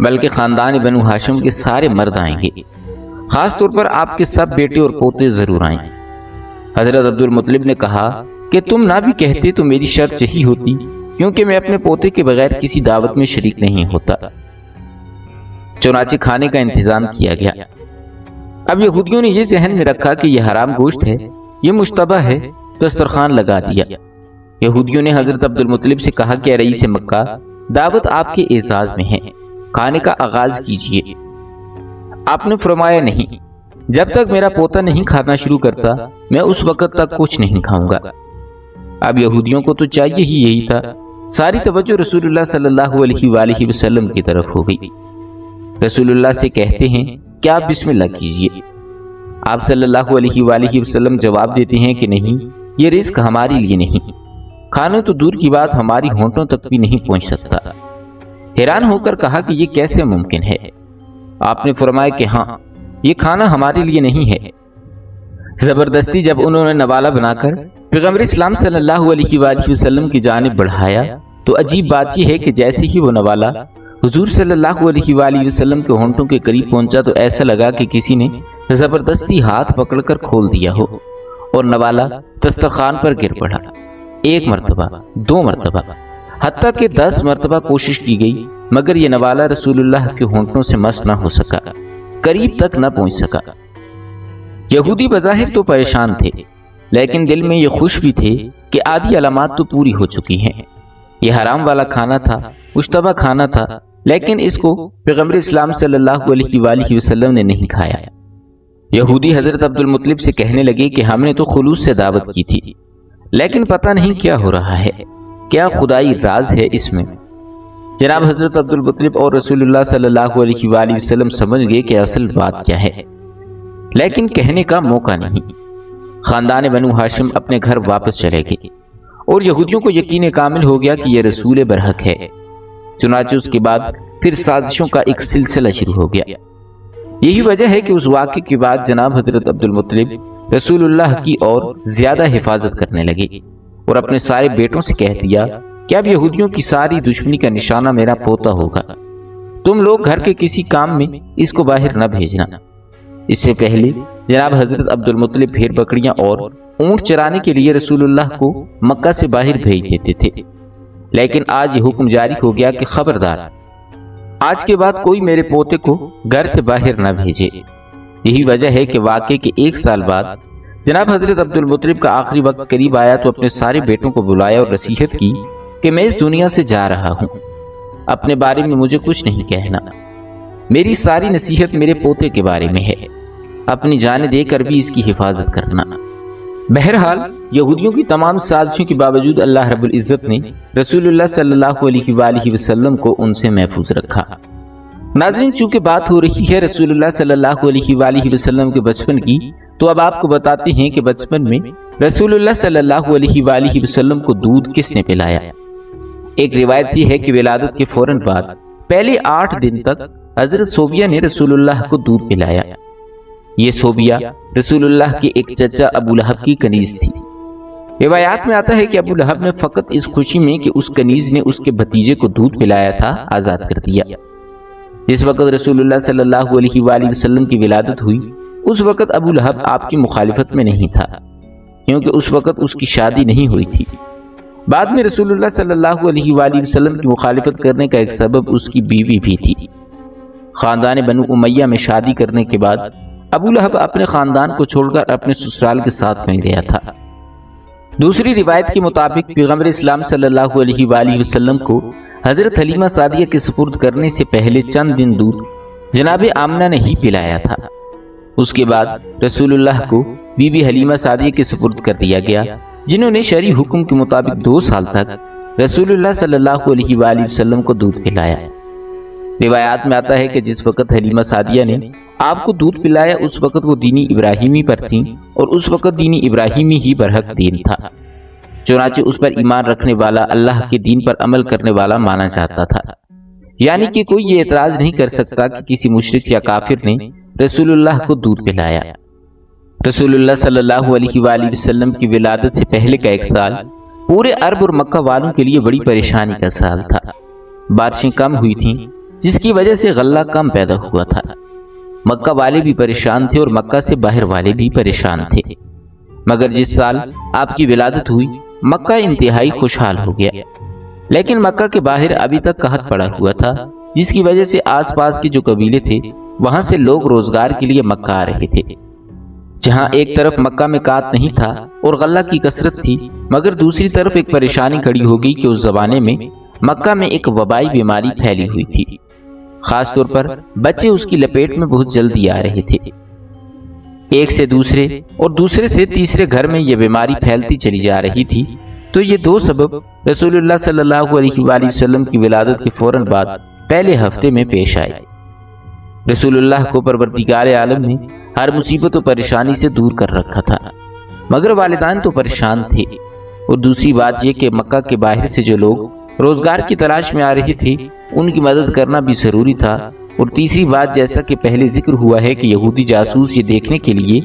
بلکہ خاندان بنو ہاشم کے سارے مرد آئیں گے، خاص طور پر آپ کے سب بیٹے اور پوتے ضرور آئیں۔ حضرت عبد المطلب نے کہا کہ تم نہ بھی کہتے تو میری شرط یہی ہوتی، کیونکہ میں اپنے پوتے کے بغیر کسی دعوت میں شریک نہیں ہوتا۔ چنانچہ کھانے کا انتظام کیا گیا۔ اب یہودیوں نے یہ ذہن میں رکھا کہ یہ حرام گوشت ہے، یہ مشتبہ ہے، دسترخوان لگا دیا۔ یہودیوں نے حضرت عبد المطلب سے کہا کہ رئیس مکہ، دعوت آپ کے اعزاز میں ہے، کھانے کا آغاز کیجیے۔ آپ نے فرمایا نہیں، جب تک میرا پوتا نہیں کھانا شروع کرتا میں اس وقت تک کچھ نہیں کھاؤں گا۔ اب یہودیوں کو تو چاہیے ہی یہی تھا۔ ساری توجہ رسول اللہ صلی اللہ علیہ وآلہ وسلم کی طرف ہو گئی۔ رسول اللہ سے کہتے ہیں کہ آپ بسم اللہ کیجیے۔ آپ صلی اللہ علیہ وآلہ وسلم جواب دیتے ہیں کہ نہیں، یہ رزق ہمارے لیے نہیں، کھانا تو دور کی بات ہماری ہونٹوں تک بھی نہیں پہنچ سکتا۔ حیران ہو کر کہا کہ یہ کیسے ممکن ہے؟ آپ نے فرمایا کہ ہاں، یہ کھانا ہمارے لیے نہیں ہے۔ زبردستی جب انہوں نے نوالہ بنا کر پیغمبر اسلام صلی اللہ علیہ وآلہ وسلم کی جانب بڑھایا تو عجیب بات یہ ہے کہ جیسے ہی وہ نوالہ حضور صلی اللہ علیہ وآلہ وسلم کے ہونٹوں کے قریب پہنچا تو ایسا لگا کہ کسی نے زبردستی ہاتھ پکڑ کر کھول دیا ہو اور نوالہ دسترخوان پر گر پڑا۔ 1 مرتبہ، 2 مرتبہ، حتیٰ کہ 10 مرتبہ کوشش کی گئی، مگر یہ نوالہ رسول اللہ کے ہونٹوں سے مس نہ ہو سکا، قریب تک نہ پہنچ سکا۔ یہودی بظاہر تو پریشان تھے، لیکن دل میں یہ خوش بھی تھے کہ آدھی علامات تو پوری ہو چکی ہیں۔ یہ حرام والا کھانا تھا، مشتبہ کھانا تھا، لیکن اس کو پیغمبر اسلام صلی اللہ علیہ وآلہ وسلم نے نہیں کھایا۔ یہودی حضرت عبد المطلب سے کہنے لگے کہ ہم نے تو خلوص سے دعوت کی تھی، لیکن پتہ نہیں کیا ہو رہا ہے، کیا خدائی راز ہے اس میں۔ جناب حضرت عبد المطلب اور رسول اللہ صلی اللہ علیہ وآلہ وسلم سمجھ گئے کہ اصل بات کیا ہے، لیکن کہنے کا موقع نہیں۔ خاندان بنو ہاشم اپنے گھر واپس چلے گئے اور یہودیوں کو یقین کامل ہو گیا کہ یہ رسول برحق ہے۔ چنانچہ اس کے بعد پھر سازشوں کا ایک سلسلہ شروع ہو گیا۔ یہی وجہ ہے کہ اس واقعے کے بعد جناب حضرت عبد المطلب رسول اللہ کی اور زیادہ حفاظت کرنے لگے اور اپنے سارے بیٹوں سے کہہ دیا کہ اب یہودیوں کی ساری دشمنی کا نشانہ میرا پوتا ہوگا، تم لوگ گھر کے کسی کام میں اس کو باہر نہ بھیجنا۔ اس سے پہلے جناب حضرت عبد المطلب بھیڑ بکریاں اور اونٹ چرانے کے لیے رسول اللہ کو مکہ سے باہر بھیج دیتے تھے، لیکن آج یہ حکم جاری ہو گیا کہ خبردار، آج کے بعد کوئی میرے پوتے کو گھر سے باہر نہ بھیجے۔ یہی وجہ ہے کہ واقعے کے 1 سال بعد جناب حضرت عبد المطلب کا آخری وقت قریب آیا تو اپنے سارے بیٹوں کو بلایا اور نصیحت کی کہ میں اس دنیا سے جا رہا ہوں، اپنے بارے میں مجھے کچھ نہیں کہنا، میری ساری نصیحت میرے پوتے کے بارے میں ہے، اپنی جان دے کر بھی اس کی حفاظت کرنا۔ بہرحال یہودیوں کی تمام سازشوں کے باوجود اللہ رب العزت نے رسول اللہ صلی اللہ علیہ وآلہ وسلم کو ان سے محفوظ رکھا۔ ناظرین، چونکہ بات ہو رہی ہے رسول اللہ صلی اللہ علیہ وآلہ وسلم کے بچپن کی، تو اب آپ کو بتاتے ہیں کہ بچپن میں رسول اللہ صلی اللہ علیہ وآلہ وسلم کو دودھ کس نے پلایا۔ ایک روایت یہ ہے کہ ولادت کے فوراً بعد پہلے 8 دن تک حضرت صوبیہ نے رسول اللہ کو دودھ پلایا۔ یہ صوبیہ رسول اللہ کے ایک چچا ابو لہب کی کنیز تھی۔ روایات میں آتا ہے کہ ابو لہب نے فقط اس خوشی میں کہ اس کنیز نے اس کے بھتیجے کو دودھ پلایا تھا آزاد کر دیا۔ جس وقت رسول اللہ صلی اللہ علیہ وآلہ وسلم کی ولادت ہوئی اس وقت ابو لہب آپ کی مخالفت میں نہیں تھا، کیونکہ اس وقت اس کی شادی نہیں ہوئی تھی۔ بعد میں رسول اللہ صلی اللہ علیہ وآلہ وسلم کی مخالفت کرنے کا ایک سبب اس کی بیوی بھی تھی۔ خاندان بنو امیہ میں شادی کرنے کے بعد ابو لہب اپنے خاندان کو چھوڑ کر اپنے سسرال کے ساتھ مل گیا تھا۔ دوسری روایت کے مطابق پیغمبر اسلام صلی اللہ علیہ وآلہ وسلم کو حضرت حلیمہ سعدیہ کے سپرد کرنے سے پہلے چند دن دودھ جناب آمنہ نے ہی پلایا تھا۔ اس کے بعد رسول اللہ کو بی بی حلیمہ سعدیہ کے سپرد کر دیا گیا، جنہوں نے شرعی حکم کے مطابق 2 سال تک رسول اللہ صلی اللہ علیہ وآلہ وسلم کو دودھ پلایا۔ روایات میں آتا ہے کہ جس وقت حلیمہ سعدیہ نے آپ کو دودھ پلایا اس وقت وہ دینی ابراہیمی پر تھیں اور اس وقت دینی ابراہیمی ہی برحق دین تھا، چنانچہ اس پر ایمان رکھنے والا اللہ کے دین پر عمل کرنے والا مانا جاتا تھا۔ یعنی کہ کوئی یہ اعتراض نہیں کر سکتا کہ کسی مشرک یا کافر نے رسول اللہ کو دودھ پلایا۔ رسول اللہ صلی اللہ علیہ وآلہ وسلم کی ولادت سے پہلے کا 1 سال پورے عرب اور مکہ والوں کے لیے بڑی پریشانی کا سال تھا۔ بارشیں کم ہوئی تھیں، جس کی وجہ سے غلہ کم پیدا ہوا تھا۔ مکہ والے بھی پریشان تھے اور مکہ سے باہر والے بھی پریشان تھے، مگر جس سال آپ کی ولادت ہوئی مکہ انتہائی خوشحال ہو گیا، لیکن مکہ کے باہر ابھی تک قحط پڑا ہوا تھا، جس کی وجہ سے آس پاس کے جو قبیلے تھے وہاں سے لوگ روزگار کے لیے مکہ آ رہے تھے۔ جہاں ایک طرف مکہ میں قحط نہیں تھا اور غلہ کی کثرت تھی، مگر دوسری طرف ایک پریشانی کھڑی ہو گئی کہ اس زمانے میں مکہ میں ایک وبائی بیماری پھیلی ہوئی تھی، خاص طور پر بچے اس کی لپیٹ میں بہت جلدی آ رہے تھے۔ ایک سے دوسرے اور دوسرے سے تیسرے گھر میں یہ بیماری پھیلتی چلی جا رہی تھی، تو یہ دو سبب رسول اللہ صلی اللہ علیہ وآلہ وسلم کی ولادت کے فوراً بعد پہلے ہفتے میں پیش آئے۔ رسول اللہ کو پروردگار عالم نے ہر مصیبت و پریشانی سے دور کر رکھا تھا، مگر والدین تو پریشان تھے، اور دوسری بات یہ کہ مکہ کے باہر سے جو لوگ روزگار کی تلاش میں آ رہے تھے ان کی مدد کرنا بھی ضروری تھا، اور تیسری بات جیسا کہ پہلے ذکر ہوا ہے کہ یہودی جاسوس یہ دیکھنے کے لیے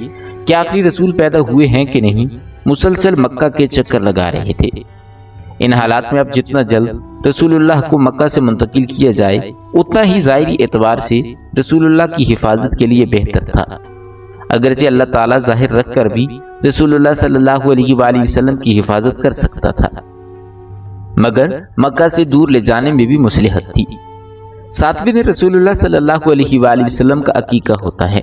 کہ آخری رسول پیدا ہوئے ہیں کہ نہیں مسلسل مکہ کے چکر لگا رہے تھے۔ ان حالات میں اب جتنا جلد رسول اللہ کو مکہ سے منتقل کیا جائے اتنا ہی ظاہری اعتبار سے رسول اللہ کی حفاظت کے لیے بہتر تھا، اگرچہ اللہ تعالیٰ ظاہر رکھ کر بھی رسول اللہ صلی اللہ علیہ وآلہ وسلم کی حفاظت کر سکتا تھا، مگر مکہ سے دور لے جانے میں بھی مصلحت تھی۔ 7ویں دن رسول اللہ صلی اللہ علیہ وآلہ وسلم کا عقیقہ ہوتا ہے۔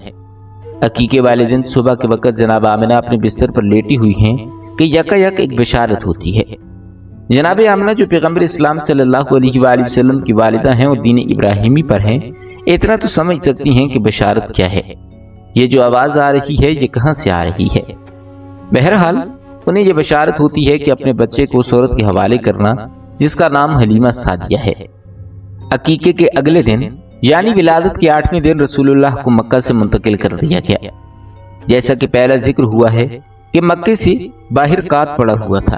عقیقے والے دن صبح کے وقت جناب آمنہ اپنے بستر پر لیٹی ہوئی ہیں کہ یکا یک ایک بشارت ہوتی ہے۔ جناب آمنہ جو پیغمبر اسلام صلی اللہ علیہ وآلہ وسلم کی والدہ ہیں اور دین ابراہیمی پر ہیں، اتنا تو سمجھ سکتی ہیں کہ بشارت کیا ہے، یہ جو آواز آ رہی ہے یہ کہاں سے آ رہی ہے۔ بہرحال انہیں یہ بشارت ہوتی ہے کہ اپنے بچے کو اس عورت کے حوالے کرنا جس کا نام حلیمہ سعدیہ ہے۔ عقیقے کے اگلے دن یعنی ولادت کے 8ویں دن رسول اللہ کو مکہ سے منتقل کر دیا گیا۔ جیسا کہ پہلا ذکر ہوا ہے کہ مکے سے باہر قحط پڑا ہوا تھا،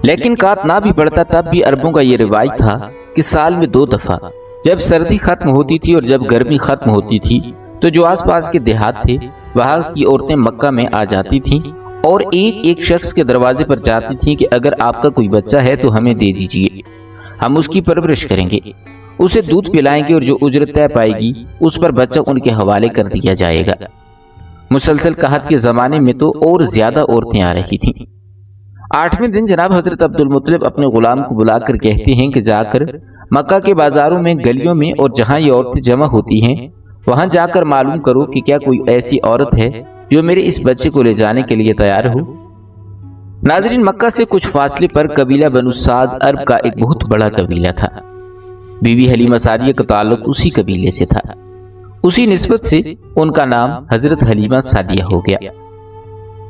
لیکن قحط نہ بھی پڑتا تب بھی عربوں کا یہ روایت تھا کہ سال میں 2 دفعہ جب سردی ختم ہوتی تھی اور جب گرمی ختم ہوتی تھی تو جو آس پاس کے دیہات تھے وہاں کی عورتیں مکہ میں آ جاتی تھیں اور ایک ایک شخص کے دروازے پر جاتی تھیں کہ اگر آپ کا کوئی بچہ ہے تو ہمیں دے دیجئے، ہم اس کی پرورش کریں گے، اسے دودھ پلائیں گے اور جو اجرت طے پائے گی اس پر بچہ ان کے حوالے کر دیا جائے گا۔ مسلسل قحط کے زمانے میں تو اور زیادہ عورتیں آ رہی تھیں۔ 8ویں دن جناب حضرت عبد المطلب اپنے غلام کو بلا کر کہتے ہیں کہ جا کر مکہ کے بازاروں میں، گلیوں میں اور جہاں یہ عورتیں جمع ہوتی ہیں وہاں جا کر معلوم کرو کہ کیا کوئی ایسی عورت ہے جو میرے اس بچے کو لے جانے کے لیے تیار ہو۔ ناظرین، مکہ سے کچھ فاصلے پر قبیلہ بنو سعد عرب کا ایک بہت بڑا قبیلہ تھا۔ بی بی حلیمہ سعدیہ کا تعلق اسی قبیلے سے تھا، اسی نسبت سے ان کا نام حضرت حلیمہ سعدیہ ہو گیا۔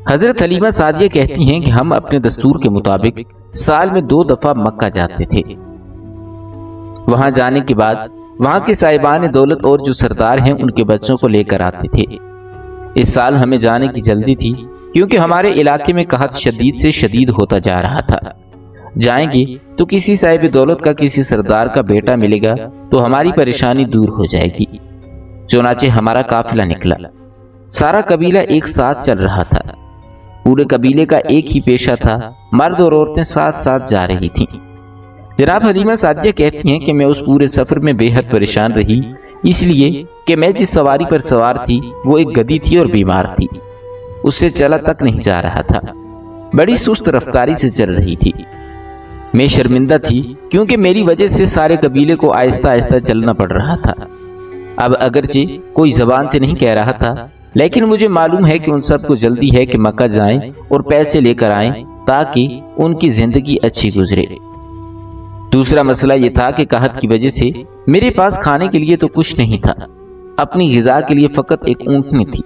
حضرت حلیمہ سعدیہ کہتی ہیں کہ ہم اپنے دستور کے مطابق سال میں 2 دفعہ مکہ جاتے تھے۔ وہاں جانے کے بعد وہاں کے صاحبان دولت اور جو سردار ہیں ان کے بچوں کو لے کر آتے تھے۔ اس سال ہمیں جانے کی جلدی تھی کیونکہ ہمارے علاقے میں قحط شدید سے شدید ہوتا جا رہا تھا، جائیں گے تو کسی صاحب دولت کا کسی سردار کا بیٹا ملے گا تو ہماری پریشانی دور ہو جائے گی۔ چنانچہ ہمارا قافلہ نکلا، سارا قبیلہ ایک ساتھ چل رہا تھا، پورے قبیلے کا ایک ہی پیشہ تھا، مرد اور عورتیں ساتھ ساتھ جا رہی تھیں۔ جناب حلیمہ سعدیہ کہتی ہیں کہ میں اس پورے سفر میں بے حد پریشان رہی، اس لیے کہ میں جس سواری پر سوار تھی وہ ایک گدھی تھی اور بیمار تھی، اس سے چلا تک نہیں جا رہا تھا، بڑی سست رفتاری سے چل رہی تھی۔ میں شرمندہ تھی کیونکہ میری وجہ سے سارے قبیلے کو آہستہ آہستہ چلنا پڑ رہا تھا۔ اب اگرچہ کوئی زبان سے نہیں کہہ رہا تھا، لیکن مجھے معلوم ہے کہ ان سب کو جلدی ہے کہ مکہ جائیں اور پیسے لے کر آئیں تاکہ ان کی زندگی اچھی گزرے۔ دوسرا مسئلہ یہ تھا کہ قحط کی وجہ سے میرے پاس کھانے کے لیے تو کچھ نہیں تھا، اپنی غذا کے لیے فقط ایک اونٹنی تھی،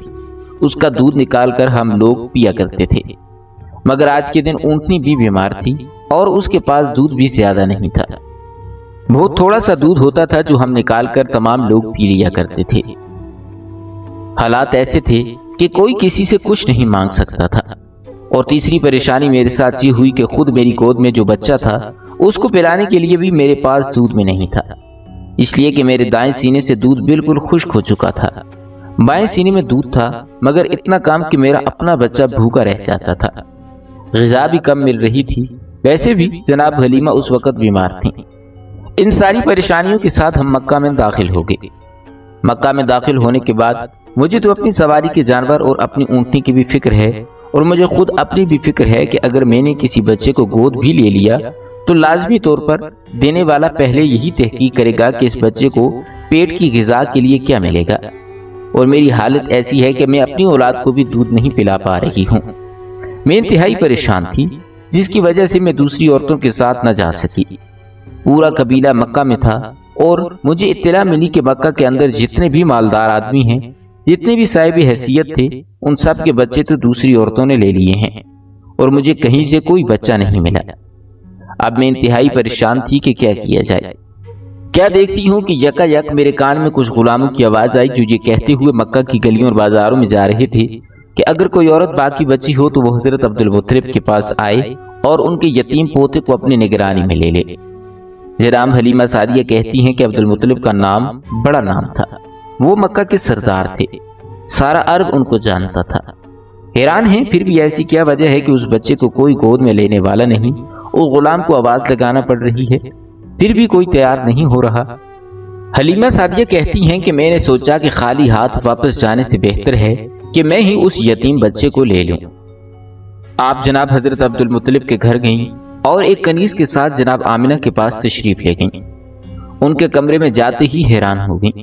اس کا دودھ نکال کر ہم لوگ پیا کرتے تھے، مگر آج کے دن اونٹنی بھی بیمار تھی اور اس کے پاس دودھ بھی زیادہ نہیں تھا، بہت تھوڑا سا دودھ ہوتا تھا جو ہم نکال کر تمام لوگ پی لیا کرتے تھے۔ حالات ایسے تھے کہ کوئی کسی سے کچھ نہیں مانگ سکتا تھا، اور تیسری پریشانی میرے ساتھ یہ ہوئی کہ خود میری گود میں جو بچہ تھا اس کو پلانے کے لیے بھی میرے پاس دودھ میں نہیں تھا، اس لیے کہ میرے دائیں سینے سے دودھ بالکل خشک ہو چکا تھا، بائیں سینے میں دودھ تھا مگر اتنا کم کہ میرا اپنا بچہ بھوکا رہ جاتا تھا، غذا بھی کم مل رہی تھی، ویسے بھی جناب حلیمہ اس وقت بیمار تھیں، ان ساری پریشانیوں کے ساتھ ہم مکہ میں داخل ہو گئے۔ مکہ میں داخل ہونے کے بعد مجھے تو اپنی سواری کے جانور اور اپنی اونٹنی کی بھی فکر ہے، اور مجھے خود اپنی بھی فکر ہے کہ اگر میں نے کسی بچے کو گود بھی لے لیا تو لازمی طور پر دینے والا پہلے یہی تحقیق کرے گا کہ اس بچے کو پیٹ کی غذا کے لیے کیا ملے گا، اور میری حالت ایسی ہے کہ میں اپنی اولاد کو بھی دودھ نہیں پلا پا رہی ہوں۔ میں انتہائی پریشان تھی، جس کی وجہ سے میں دوسری عورتوں کے ساتھ نہ جا سکی۔ پورا قبیلہ مکہ میں تھا، اور مجھے اطلاع ملی کہ مکہ کے اندر جتنے بھی مالدار آدمی ہیں، جتنے بھی صاحب حیثیت تھے، ان سب کے بچے تو دوسری عورتوں نے لے لیے ہیں، اور مجھے کہیں سے کوئی بچہ نہیں ملا۔ اب میں انتہائی پریشان تھی کہ کیا کیا جائے۔ کیا دیکھتی ہوں کہ یکا یک میرے کان میں کچھ غلاموں کی آواز آئی جو یہ کہتے ہوئے مکہ کی گلیوں اور بازاروں میں جا رہے تھے کہ اگر کوئی عورت باقی بچی ہو تو وہ حضرت عبد المطلب کے پاس آئے اور ان کے یتیم پوتے کو اپنی نگرانی میں لے لے۔ جناب حلیمہ سعدیہ کہتی ہیں کہ عبد المطلب کا نام بڑا نام تھا، وہ مکہ کے سردار تھے، سارا عرب ان کو جانتا تھا۔ حیران ہیں پھر بھی ایسی کیا وجہ ہے کہ اس بچے کو کوئی گود میں لینے والا نہیں، وہ غلام کو آواز لگانا پڑ رہی ہے، پھر بھی کوئی تیار نہیں ہو رہا۔ حلیمہ سعدیہ کہتی ہیں کہ میں نے سوچا کہ خالی ہاتھ واپس جانے سے بہتر ہے کہ میں ہی اس یتیم بچے کو لے لوں۔ آپ جناب حضرت عبد المطلب کے گھر گئیں اور ایک کنیز کے ساتھ جناب آمنہ کے پاس تشریف لے گئیں۔ ان کے کمرے میں جاتے ہی حیران ہو گئیں۔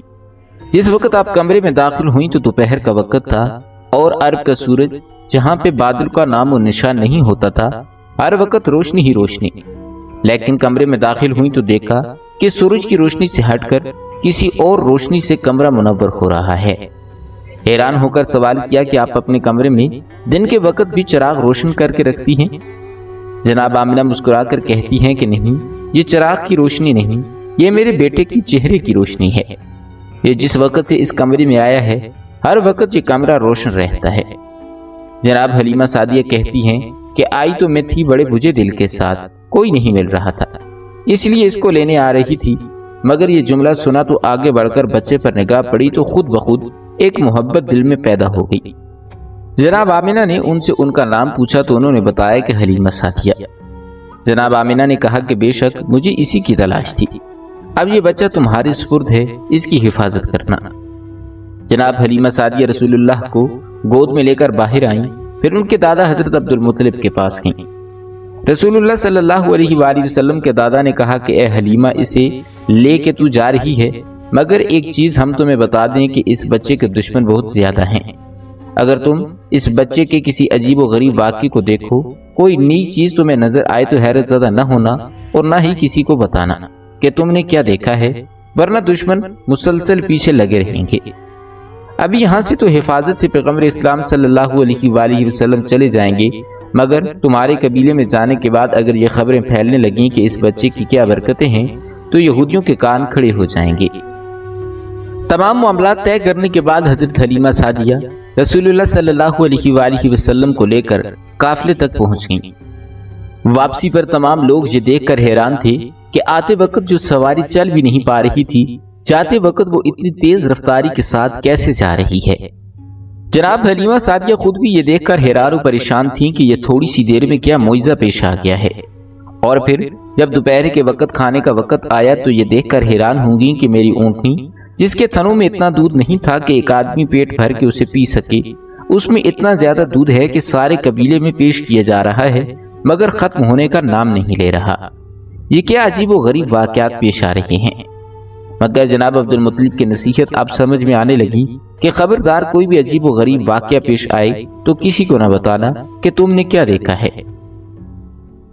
جس وقت آپ کمرے میں داخل ہوئیں تو دوپہر کا وقت تھا، اور عرب کا سورج جہاں پہ بادل کا نام و نشان نہیں ہوتا تھا، ہر وقت روشنی ہی روشنی۔ لیکن کمرے میں داخل ہوئیں تو دیکھا کہ سورج کی روشنی سے ہٹ کر کسی اور روشنی سے کمرہ منور ہو رہا ہے۔ حیران ہو کر سوال کیا کہ آپ اپنے کمرے میں دن کے وقت بھی چراغ روشن کر کے رکھتی ہیں؟ جناب آمنہ مسکرا کر کہتی ہیں کہ نہیں، یہ چراغ کی روشنی نہیں، یہ میرے بیٹے کی چہرے کی روشنی ہے۔ یہ جس وقت سے اس کمرے میں آیا ہے، ہر وقت یہ کمرہ روشن رہتا ہے۔ جناب حلیمہ سعدیہ کہتی ہیں کہ آئی تو میں تھی بڑے بجھے دل کے ساتھ، کوئی نہیں مل رہا تھا، اس لیے اس کو لینے آ رہی تھی، مگر یہ جملہ سنا تو آگے بڑھ کر بچے پر نگاہ پڑی تو خود بخود ایک محبت دل میں پیدا ہو گئی۔ جناب آمنہ نے ان سے ان کا نام پوچھا تو انہوں نے بتایا کہ حلیمہ سعدیہ۔ جناب آمنہ نے کہا کہ بے شک مجھے اسی کی تلاش تھی، اب یہ بچہ تمہارے سپرد ہے، اس کی حفاظت کرنا۔ جناب حلیمہ سعدیہ رسول اللہ کو گود میں لے کر باہر آئیں، پھر ان کے دادا حضرت عبد المطلب کے پاس گئیں۔ رسول اللہ صلی اللہ علیہ وآلہ وسلم کے دادا نے کہا کہ اے حلیمہ، اسے لے کے تو جا رہی ہے، مگر ایک چیز ہم تمہیں بتا دیں کہ اس بچے کے دشمن بہت زیادہ ہیں۔ اگر تم اس بچے کے کسی عجیب و غریب واقعے کو دیکھو، کوئی نئی چیز تمہیں نظر آئے تو حیرت زدہ نہ ہونا اور نہ ہی کسی کو بتانا کہ تم نے کیا دیکھا ہے، ورنہ دشمن مسلسل پیچھے لگے رہیں گے۔ ابھی یہاں سے تو حفاظت سے پیغمبر اسلام صلی اللہ علیہ وآلہ وسلم چلے جائیں گے، مگر تمہارے قبیلے میں جانے کے بعد اگر یہ خبریں پھیلنے لگیں کہ اس بچے کی کیا برکتیں ہیں تو یہودیوں کے کان کھڑے ہو جائیں گے۔ تمام معاملات طے کرنے کے بعد حضرت حلیمہ سعدیہ رسول اللہ صلی اللہ علیہ وآلہ وسلم کو لے کر قافلے تک پہنچ گئیں۔ واپسی پر تمام لوگ یہ دیکھ کر حیران تھے کہ آتے وقت جو سواری چل بھی نہیں پا رہی تھی، جاتے وقت وہ اتنی تیز رفتاری کے ساتھ کیسے جا رہی ہے۔ جناب حلیمہ سعدیہ خود بھی یہ دیکھ کر حیران و پریشان تھیں کہ یہ تھوڑی سی دیر میں کیا معجزہ پیش آ گیا ہے، اور پھر جب دوپہر کے وقت کھانے کا وقت آیا تو یہ دیکھ کر حیران ہوں گی کہ میری اونٹنی جس کے تھنوں میں اتنا دودھ نہیں تھا کہ ایک آدمی پیٹ بھر کے اسے پی سکے، اس میں اتنا زیادہ دودھ ہے کہ سارے قبیلے میں پیش کیا جا رہا ہے مگر ختم ہونے کا نام نہیں لے رہا۔ یہ کیا عجیب و غریب واقعات پیش آ رہے ہیں۔ مگر جناب عبد المطلب کی نصیحت اب سمجھ میں آنے لگی کہ خبردار کوئی بھی عجیب و غریب واقعہ پیش آئے تو کسی کو نہ بتانا کہ تم نے کیا دیکھا ہے۔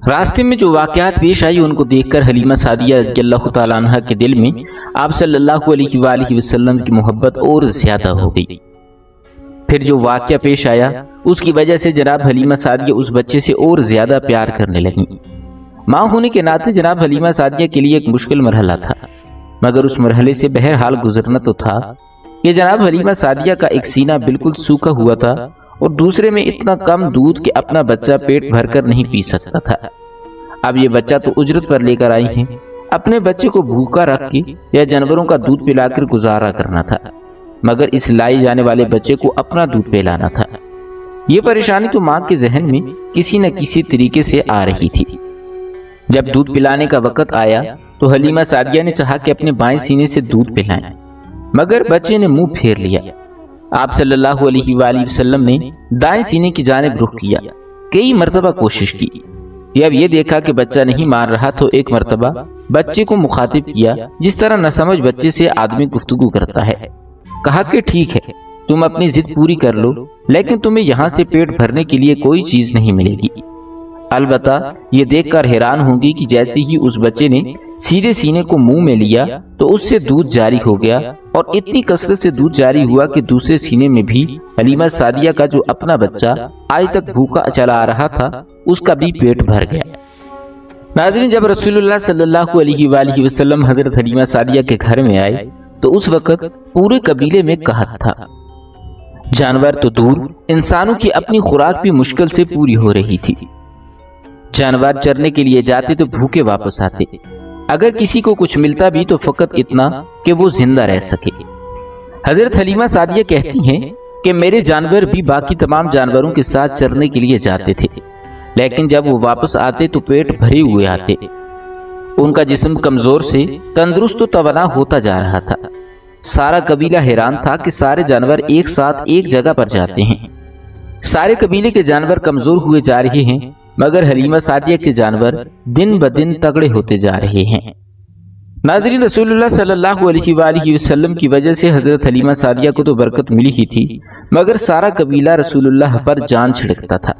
راستے میں جو واقعات پیش آئی ان کو دیکھ کر حلیمہ سعدیہ رضی اللہ تعالیٰ عنہ کے دل میں آپ صلی اللہ علیہ وآلہ وسلم کی محبت اور زیادہ ہو گئی۔ پھر جو واقعہ پیش آیا اس کی وجہ سے جناب حلیمہ سعدیہ اس بچے سے اور زیادہ پیار کرنے لگیں۔ ماں ہونے کے ناطے جناب حلیمہ سعدیہ کے لیے ایک مشکل مرحلہ تھا، مگر اس مرحلے سے بہرحال گزرنا تو تھا۔ یہ جناب حلیمہ سعدیہ کا ایک سینہ بالکل سوکھا ہوا تھا اور دوسرے میں اتنا کم دودھ کہ اپنا بچہ پیٹ بھر کر نہیں پی سکتا تھا۔ اب یہ بچہ تو اجرت پر لے کر آئی ہیں، اپنے بچے کو بھوکا رکھ کے یا جانوروں کا دودھ پلا کر گزارا کرنا تھا، مگر اس لائے جانے والے بچے کو اپنا دودھ پلانا تھا۔ یہ پریشانی تو ماں کے ذہن میں کسی نہ کسی طریقے سے آ رہی تھی۔ جب دودھ پلانے کا وقت آیا تو حلیمہ سعدیہ نے چاہا کہ اپنے بائیں سینے سے دودھ پلائیں، مگر بچے نے منہ پھیر لیا۔ آپ صلی اللہ علیہ وآلہ وسلم نے دائیں سینے کی جانب رخ کیا، کئی مرتبہ کوشش کی۔ جب یہ دیکھا کہ بچہ نہیں مان رہا تو ایک مرتبہ بچے کو مخاطب کیا جس طرح ناسمجھ بچے سے آدمی گفتگو کرتا ہے۔ کہا کہ ٹھیک ہے، تم اپنی ضد پوری کر لو، لیکن تمہیں یہاں سے پیٹ بھرنے کے لیے کوئی چیز نہیں ملے گی۔ البتہ یہ دیکھ کر حیران ہوں گی کہ جیسے ہی اس بچے نے سیدھے سینے کو منہ میں لیا تو اس سے دودھ جاری ہو گیا، اور اتنی کثرت سے دودھ جاری ہوا کہ دوسرے سینے میں بھی حلیمہ سعدیہ کا جو اپنا بچہ آج تک بھوکا چلا آ رہا تھا اس کا بھی پیٹ بھر گیا۔ ناظرین، جب رسول اللہ صلی اللہ علیہ وآلہ وسلم حضرت حلیمہ سعدیہ کے گھر میں آئے تو اس وقت پورے قبیلے میں قحط تھا۔ جانور تو دور، انسانوں کی اپنی خوراک بھی مشکل سے پوری ہو رہی تھی۔ جانور چرنے کے لیے جاتے تو بھوکے واپس آتے، اگر کسی کو کچھ ملتا بھی تو فقط اتنا کہ وہ زندہ رہ سکے۔ حضرت حلیمہ سعدیہ کہتی ہیں کہ میرے جانور بھی باقی تمام جانوروں کے ساتھ چرنے کے لیے جاتے تھے، لیکن جب وہ واپس آتے تو پیٹ بھرے ہوئے آتے۔ ان کا جسم کمزور سے تندرست و توانا ہوتا جا رہا تھا۔ سارا قبیلہ حیران تھا کہ سارے جانور ایک ساتھ ایک جگہ پر جاتے ہیں۔ سارے قبیلے کے جانور کمزور ہوئے جا رہے ہیں، مگر حلیمہ سعدیہ کے جانور دن بدن تگڑے ہوتے جا رہے ہیں۔ ناظرین، رسول اللہ صلی اللہ علیہ وآلہ وسلم کی وجہ سے حضرت حلیمہ سعدیہ کو تو برکت ملی ہی تھی، مگر سارا قبیلہ رسول اللہ پر جان چھڑکتا تھا،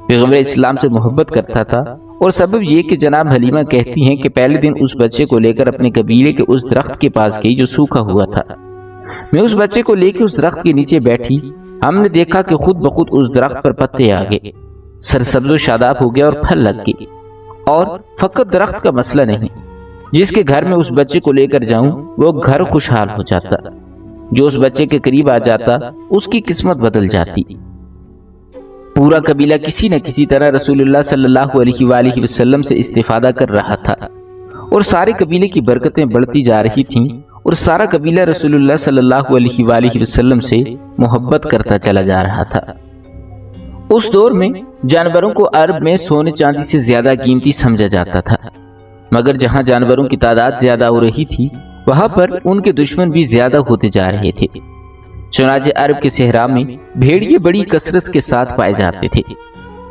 پیغمبر اسلام سے محبت کرتا تھا۔ اور سبب یہ کہ جناب حلیمہ کہتی ہیں کہ پہلے دن اس بچے کو لے کر اپنے قبیلے کے اس درخت کے پاس گئی جو سوکھا ہوا تھا۔ میں اس بچے کو لے کے اس درخت کے نیچے بیٹھی، ہم نے دیکھا کہ خود بخود اس درخت پر پتے آ گئے، سرسبز و شاداب ہو گیا اور پھل لگ گئے۔ اور فقط درخت کا مسئلہ نہیں، جس کے گھر میں اس بچے کو لے کر جاؤں وہ گھر خوشحال ہو جاتا، جو اس بچے کے قریب آ جاتا اس کی قسمت بدل جاتی۔ پورا قبیلہ کسی نہ کسی طرح رسول اللہ صلی اللہ علیہ وآلہ وسلم سے استفادہ کر رہا تھا، اور سارے قبیلے کی برکتیں بڑھتی جا رہی تھیں، اور سارا قبیلہ رسول اللہ صلی اللہ علیہ وآلہ وسلم سے محبت کرتا چلا جا رہا تھا۔ اس دور میں جانوروں کو عرب میں سونے چاندی سے زیادہ قیمتی سمجھا جاتا تھا، مگر جہاں جانوروں کی تعداد زیادہ ہو رہی تھی وہاں پر ان کے دشمن بھی زیادہ ہوتے جا رہے تھے۔ چنانچہ عرب کے صحرا میں بھیڑیے بڑی کثرت کے ساتھ پائے جاتے تھے،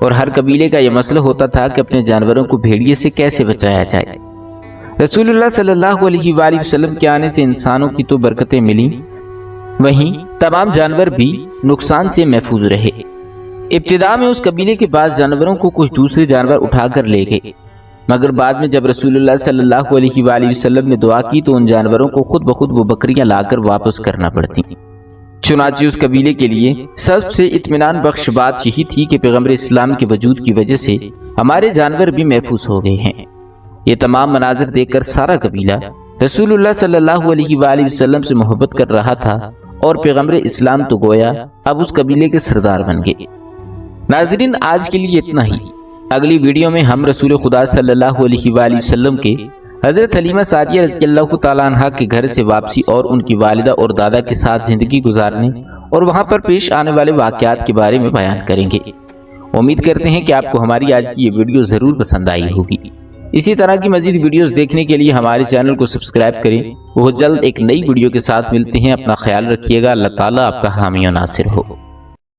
اور ہر قبیلے کا یہ مسئلہ ہوتا تھا کہ اپنے جانوروں کو بھیڑیے سے کیسے بچایا جائے۔ رسول اللہ صلی اللہ علیہ وآلہ وسلم کے آنے سے انسانوں کی تو برکتیں ملی، وہیں تمام جانور بھی نقصان سے محفوظ رہے۔ ابتدا میں اس قبیلے کے بعض جانوروں کو کچھ دوسرے جانور اٹھا کر لے گئے، مگر بعد میں جب رسول اللہ صلی اللہ علیہ وآلہ وسلم نے دعا کی تو ان جانوروں کو خود بخود وہ بکریاں لا کر واپس کرنا پڑتی۔ چنانچہ اس قبیلے کے لیے سب سے اطمینان بخش بات یہی تھی کہ پیغمبر اسلام کے وجود کی وجہ سے ہمارے جانور بھی محفوظ ہو گئے ہیں۔ یہ تمام مناظر دیکھ کر سارا قبیلہ رسول اللہ صلی اللہ علیہ وآلہ وسلم سے محبت کر رہا تھا، اور پیغمبر اسلام تو گویا اب اس قبیلے کے سردار بن گئے۔ ناظرین، آج کے لیے اتنا ہی۔ اگلی ویڈیو میں ہم رسول خدا صلی اللہ علیہ وآلہ وسلم کے حضرت حلیمہ سعدیہ رضی اللہ تعالیٰ عنہ کے گھر سے واپسی اور ان کی والدہ اور دادا کے ساتھ زندگی گزارنے اور وہاں پر پیش آنے والے واقعات کے بارے میں بیان کریں گے۔ امید کرتے ہیں کہ آپ کو ہماری آج کی یہ ویڈیو ضرور پسند آئی ہوگی۔ اسی طرح کی مزید ویڈیوز دیکھنے کے لیے ہمارے چینل کو سبسکرائب کریں۔ بہت جلد ایک نئی ویڈیو کے ساتھ ملتے ہیں۔ اپنا خیال رکھیے گا۔ اللہ تعالیٰ آپ کا حامی و ناصر ہو۔